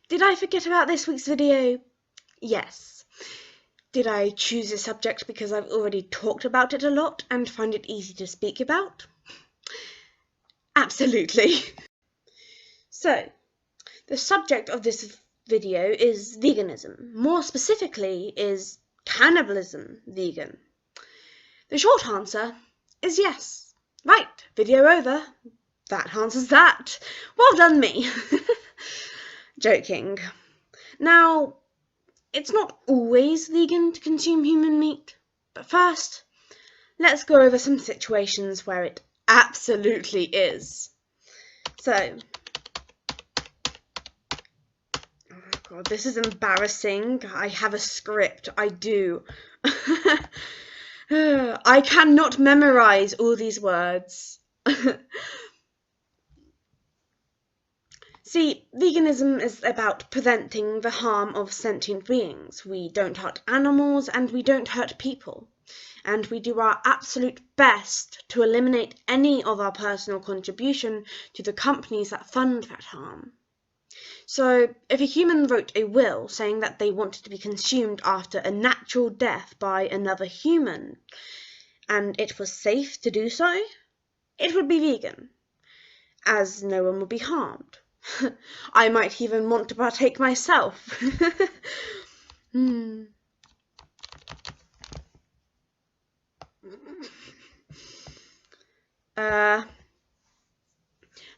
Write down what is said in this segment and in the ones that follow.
Did I forget about this week's video? Yes. Did I choose a subject because I've already talked about it a lot and find it easy to speak about? Absolutely. So, the subject of this video is veganism. More specifically, is cannibalism vegan? The short answer is yes. Right, video over. That answers that. Well done, me. Joking. Now, it's not always vegan to consume human meat, but first, let's go over some situations where it absolutely is. So, oh god, this is embarrassing. I have a script, I do. I cannot memorize all these words. See, veganism is about preventing the harm of sentient beings. We don't hurt animals and we don't hurt people. And we do our absolute best to eliminate any of our personal contribution to the companies that fund that harm. So, if a human wrote a will saying that they wanted to be consumed after a natural death by another human, and it was safe to do so, it would be vegan, as no one would be harmed. I might even want to partake myself.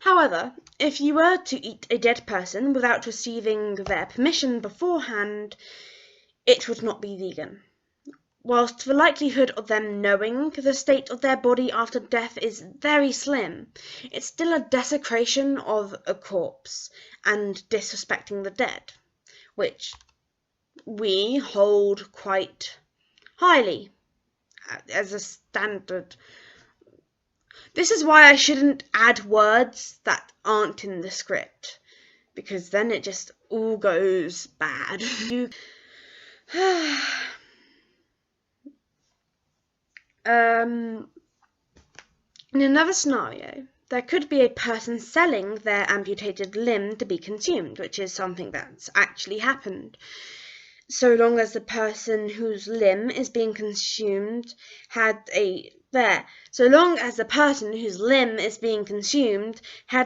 However, if you were to eat a dead person without receiving their permission beforehand, it would not be vegan. Whilst the likelihood of them knowing the state of their body after death is very slim, it's still a desecration of a corpse and disrespecting the dead, which we hold quite highly as a standard. This is why I shouldn't add words that aren't in the script, because then it just all goes bad. In another scenario, there could be a person selling their amputated limb to be consumed, which is something that's actually happened. So long as the person whose limb is being consumed had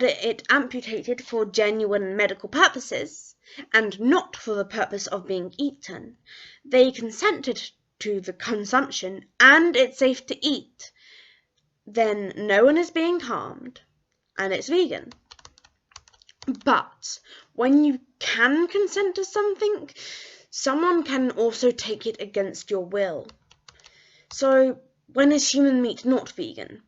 it amputated for genuine medical purposes, and not for the purpose of being eaten, they consented to the consumption and it's safe to eat, then no one is being harmed and it's vegan. But when you can consent to something, someone can also take it against your will. So when is human meat not vegan?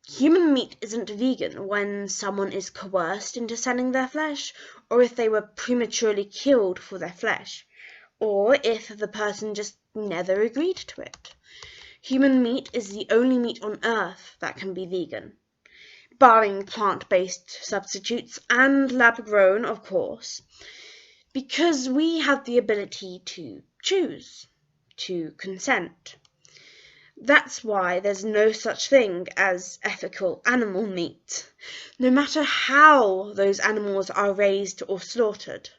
Human meat isn't vegan when someone is coerced into selling their flesh, or if they were prematurely killed for their flesh, or if the person just never agreed to it. Human meat is the only meat on earth that can be vegan, barring plant-based substitutes and lab-grown, of course, because we have the ability to choose, to consent. That's why there's no such thing as ethical animal meat. No matter how those animals are raised or slaughtered,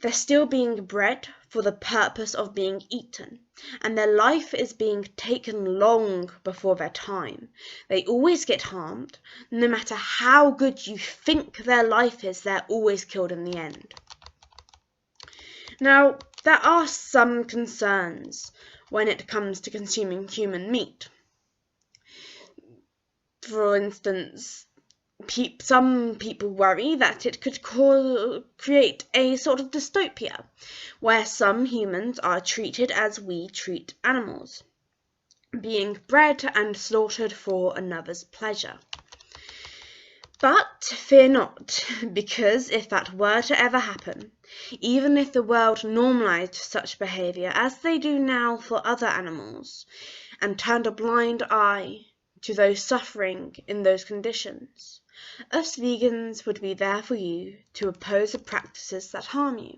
they're still being bred for the purpose of being eaten, and their life is being taken long before their time. They always get harmed. No matter how good you think their life is, they're always killed in the end. Now, there are some concerns when it comes to consuming human meat. For instance, some people worry that it could create a sort of dystopia, where some humans are treated as we treat animals, being bred and slaughtered for another's pleasure. But fear not, because if that were to ever happen, even if the world normalized such behavior as they do now for other animals, and turned a blind eye to those suffering in those conditions, us vegans would be there for you to oppose the practices that harm you,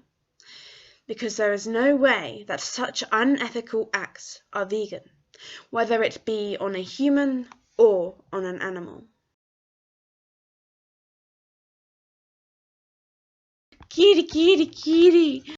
because there is no way that such unethical acts are vegan, whether it be on a human or on an animal. Kitty, kitty, kitty.